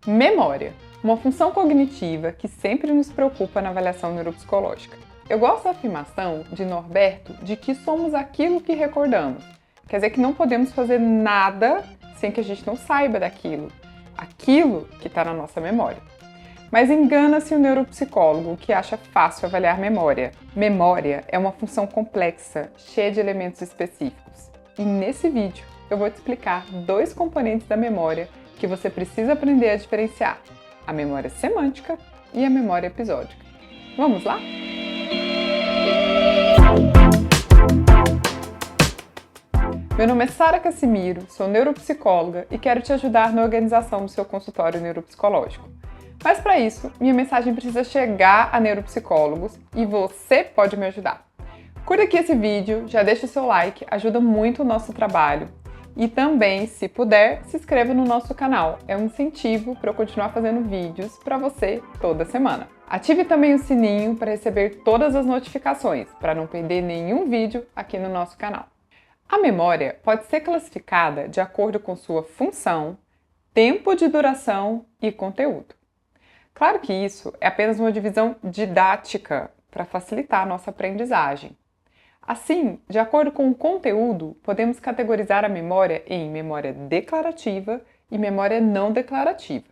Memória, uma função cognitiva que sempre nos preocupa na avaliação neuropsicológica. Eu gosto da afirmação de Norberto de que somos aquilo que recordamos. Quer dizer que não podemos fazer nada sem que a gente não saiba daquilo, aquilo que está na nossa memória. Mas engana-se o neuropsicólogo que acha fácil avaliar memória. Memória é uma função complexa, cheia de elementos específicos. E nesse vídeo eu vou te explicar 2 componentes da memória que você precisa aprender a diferenciar: a memória semântica e a memória episódica. Vamos lá? Meu nome é Sara Cassimiro, sou neuropsicóloga e quero te ajudar na organização do seu consultório neuropsicológico. Mas para isso, minha mensagem precisa chegar a neuropsicólogos e você pode me ajudar. Curta aqui esse vídeo, já deixa o seu like, ajuda muito o nosso trabalho. E também, se puder, se inscreva no nosso canal. É um incentivo para eu continuar fazendo vídeos para você toda semana. Ative também o sininho para receber todas as notificações, para não perder nenhum vídeo aqui no nosso canal. A memória pode ser classificada de acordo com sua função, tempo de duração e conteúdo. Claro que isso é apenas uma divisão didática para facilitar a nossa aprendizagem. Assim, de acordo com o conteúdo, podemos categorizar a memória em memória declarativa e memória não declarativa.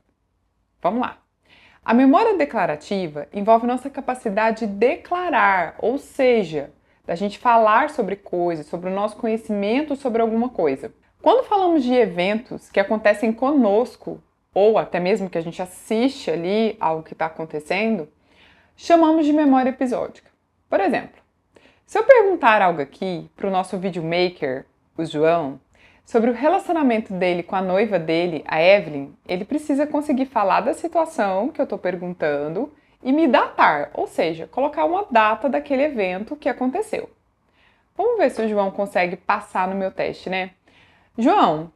Vamos lá! A memória declarativa envolve nossa capacidade de declarar, ou seja, da gente falar sobre coisas, sobre o nosso conhecimento sobre alguma coisa. Quando falamos de eventos que acontecem conosco, ou até mesmo que a gente assiste ali ao que está acontecendo, chamamos de memória episódica. Por exemplo, se eu perguntar algo aqui para o nosso videomaker, o João, sobre o relacionamento dele com a noiva dele, a Evelyn, ele precisa conseguir falar da situação que eu estou perguntando e me datar, ou seja, colocar uma data daquele evento que aconteceu. Vamos ver se o João consegue passar no meu teste, né? João,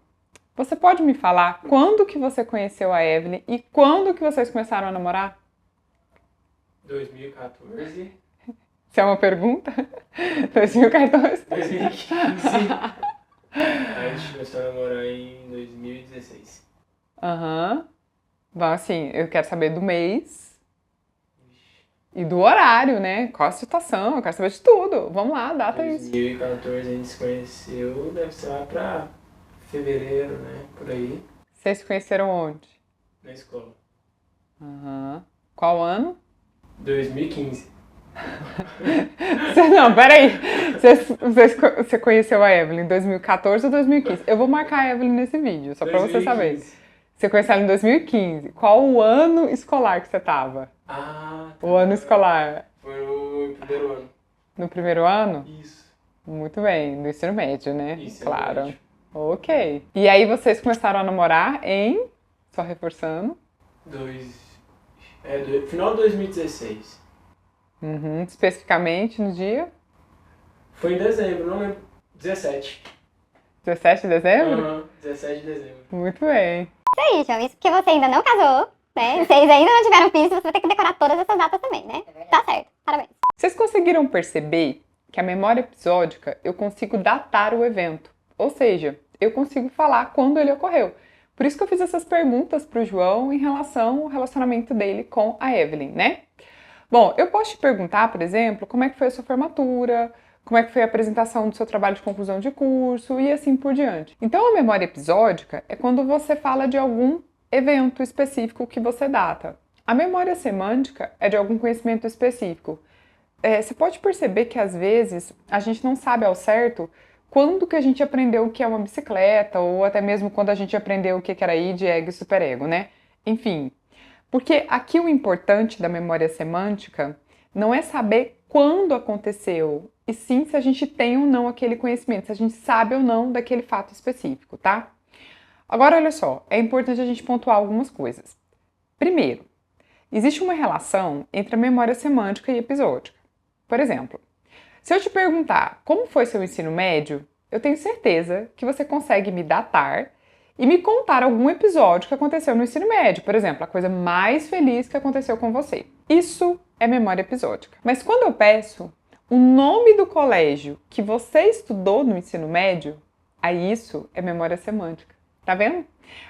você pode me falar quando que você conheceu a Evelyn e quando que vocês começaram a namorar? 2014. Isso é uma pergunta? 2014? 2015. A gente começou a namorar em 2016. Aham. Bom, assim, eu quero saber do mês e do horário, né? Qual a situação, eu quero saber de tudo. Vamos lá, data isso. 2014 a gente se conheceu, deve ser lá pra fevereiro, né? Por aí. Vocês se conheceram onde? Na escola. Aham. Qual ano? 2015. Não, peraí. Você conheceu a Evelyn em 2014 ou 2015? Eu vou marcar a Evelyn nesse vídeo, só pra você saber. Você conheceu ela em 2015. Qual o ano escolar que você tava? Ah, tá. O ano escolar. Foi no primeiro ano. No primeiro ano? Isso. Muito bem, no ensino médio, né? Isso, claro. médio. Ok. E aí vocês começaram a namorar em... Só reforçando. Final de 2016. Uhum. Especificamente no dia? Foi em dezembro, não lembro. 17. 17 de dezembro? Aham, 17 de dezembro. Muito bem. Isso aí, João. Isso porque você ainda não casou, né? Vocês ainda não tiveram filhos, você vai ter que decorar todas essas datas também, né? Tá certo. Parabéns. Vocês conseguiram perceber que a memória episódica eu consigo datar o evento? Ou seja, eu consigo falar quando ele ocorreu. Por isso que eu fiz essas perguntas para o João em relação ao relacionamento dele com a Evelyn, né? Bom, eu posso te perguntar, por exemplo, como é que foi a sua formatura, como é que foi a apresentação do seu trabalho de conclusão de curso e assim por diante. Então, a memória episódica é quando você fala de algum evento específico que você data. A memória semântica é de algum conhecimento específico. Você pode perceber que, às vezes, a gente não sabe ao certo quando que a gente aprendeu o que é uma bicicleta ou até mesmo quando a gente aprendeu o que era id, ego e superego, né? Enfim, porque aqui o importante da memória semântica não é saber quando aconteceu, e sim se a gente tem ou não aquele conhecimento, se a gente sabe ou não daquele fato específico, tá? Agora, olha só, é importante a gente pontuar algumas coisas. Primeiro, existe uma relação entre a memória semântica e episódica. Por exemplo, se eu te perguntar como foi seu ensino médio, eu tenho certeza que você consegue me datar e me contar algum episódio que aconteceu no ensino médio, por exemplo, a coisa mais feliz que aconteceu com você. Isso é memória episódica. Mas quando eu peço o nome do colégio que você estudou no ensino médio, aí isso é memória semântica. Tá vendo?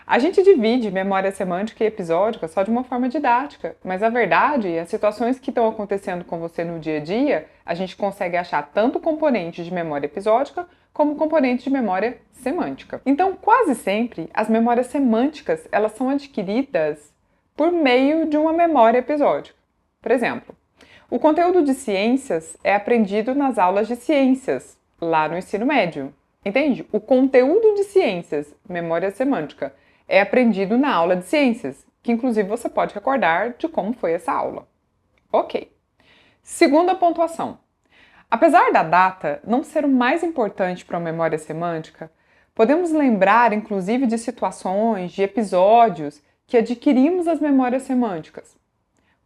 A gente divide memória semântica e episódica só de uma forma didática, mas a verdade, as situações que estão acontecendo com você no dia a dia, a gente consegue achar tanto componente de memória episódica como componente de memória semântica. Então, quase sempre, as memórias semânticas, elas são adquiridas por meio de uma memória episódica. Por exemplo, o conteúdo de ciências é aprendido nas aulas de ciências, lá no ensino médio. Entende? O conteúdo de ciências, memória semântica, é aprendido na aula de ciências, que inclusive você pode recordar de como foi essa aula. Ok. Segunda pontuação. Apesar da data não ser o mais importante para a memória semântica, podemos lembrar inclusive de situações, de episódios que adquirimos as memórias semânticas.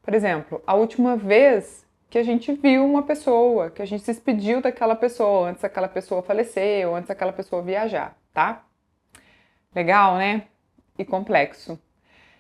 Por exemplo, a última vez que a gente viu uma pessoa, que a gente se despediu daquela pessoa antes daquela pessoa falecer ou antes daquela pessoa viajar, tá? Legal, né? E complexo.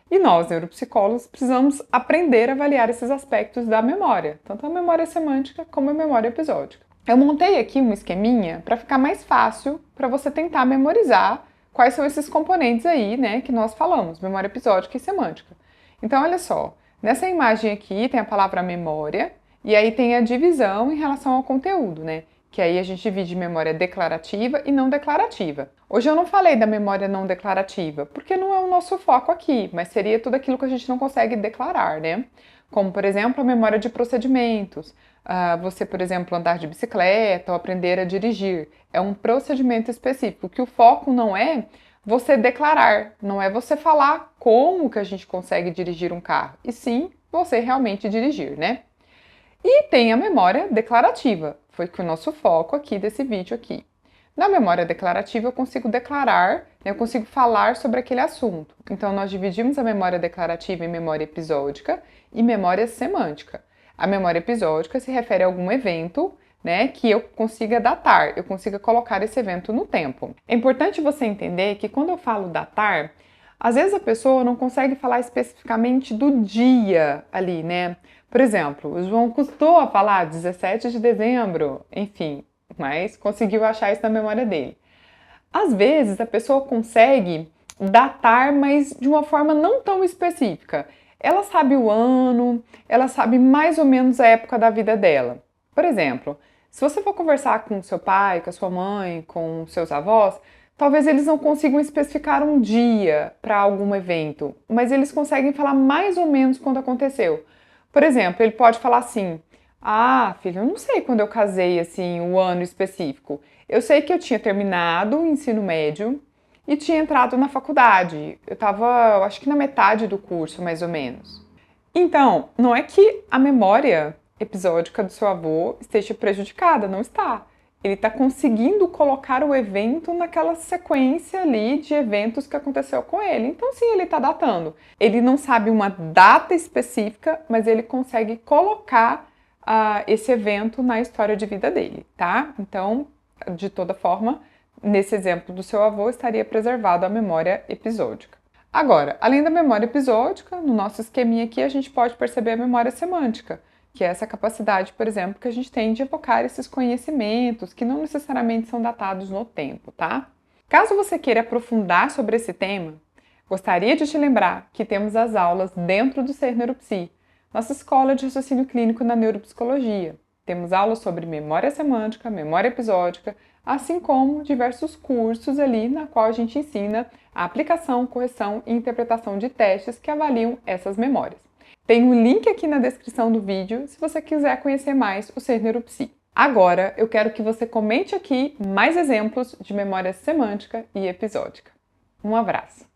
E nós, neuropsicólogos, precisamos aprender a avaliar esses aspectos da memória, tanto a memória semântica como a memória episódica. Eu montei aqui um esqueminha para ficar mais fácil para você tentar memorizar quais são esses componentes aí, né, que nós falamos, memória episódica e semântica. Então, olha só, nessa imagem aqui tem a palavra memória e aí tem a divisão em relação ao conteúdo, né? Que aí a gente divide memória declarativa e não declarativa. Hoje eu não falei da memória não declarativa, porque não é o nosso foco aqui, mas seria tudo aquilo que a gente não consegue declarar, né? Como, por exemplo, a memória de procedimentos. Você, por exemplo, andar de bicicleta ou aprender a dirigir. É um procedimento específico, que o foco não é você declarar, não é você falar como que a gente consegue dirigir um carro, e sim você realmente dirigir, né? E tem a memória declarativa, foi que o nosso foco aqui desse vídeo aqui. Na memória declarativa eu consigo declarar, eu consigo falar sobre aquele assunto. Então nós dividimos a memória declarativa em memória episódica e memória semântica. A memória episódica se refere a algum evento, né, que eu consiga datar, eu consiga colocar esse evento no tempo. É importante você entender que quando eu falo datar, às vezes a pessoa não consegue falar especificamente do dia ali, né? Por exemplo, o João custou a falar 17 de dezembro, enfim, mas conseguiu achar isso na memória dele. Às vezes a pessoa consegue datar, mas de uma forma não tão específica. Ela sabe o ano, ela sabe mais ou menos a época da vida dela. Por exemplo, se você for conversar com seu pai, com a sua mãe, com seus avós, talvez eles não consigam especificar um dia para algum evento, mas eles conseguem falar mais ou menos quando aconteceu. Por exemplo, ele pode falar assim: ah, filho, eu não sei quando eu casei, assim, o ano específico. Eu sei que eu tinha terminado o ensino médio e tinha entrado na faculdade. Eu estava, acho que na metade do curso, mais ou menos. Então, não é que a memória episódica do seu avô esteja prejudicada, não está. Ele está conseguindo colocar o evento naquela sequência ali de eventos que aconteceu com ele. Então, sim, ele está datando. Ele não sabe uma data específica, mas ele consegue colocar esse evento na história de vida dele, tá? Então, de toda forma, nesse exemplo do seu avô, estaria preservado a memória episódica. Agora, além da memória episódica, no nosso esqueminha aqui, a gente pode perceber a memória semântica, que é essa capacidade, por exemplo, que a gente tem de evocar esses conhecimentos que não necessariamente são datados no tempo, tá? Caso você queira aprofundar sobre esse tema, gostaria de te lembrar que temos as aulas dentro do Ser Neuropsi, nossa escola de raciocínio clínico na neuropsicologia. Temos aulas sobre memória semântica, memória episódica, assim como diversos cursos ali na qual a gente ensina a aplicação, correção e interpretação de testes que avaliam essas memórias. Tem um link aqui na descrição do vídeo se você quiser conhecer mais o Ser Neuropsi. Agora, eu quero que você comente aqui mais exemplos de memória semântica e episódica. Um abraço!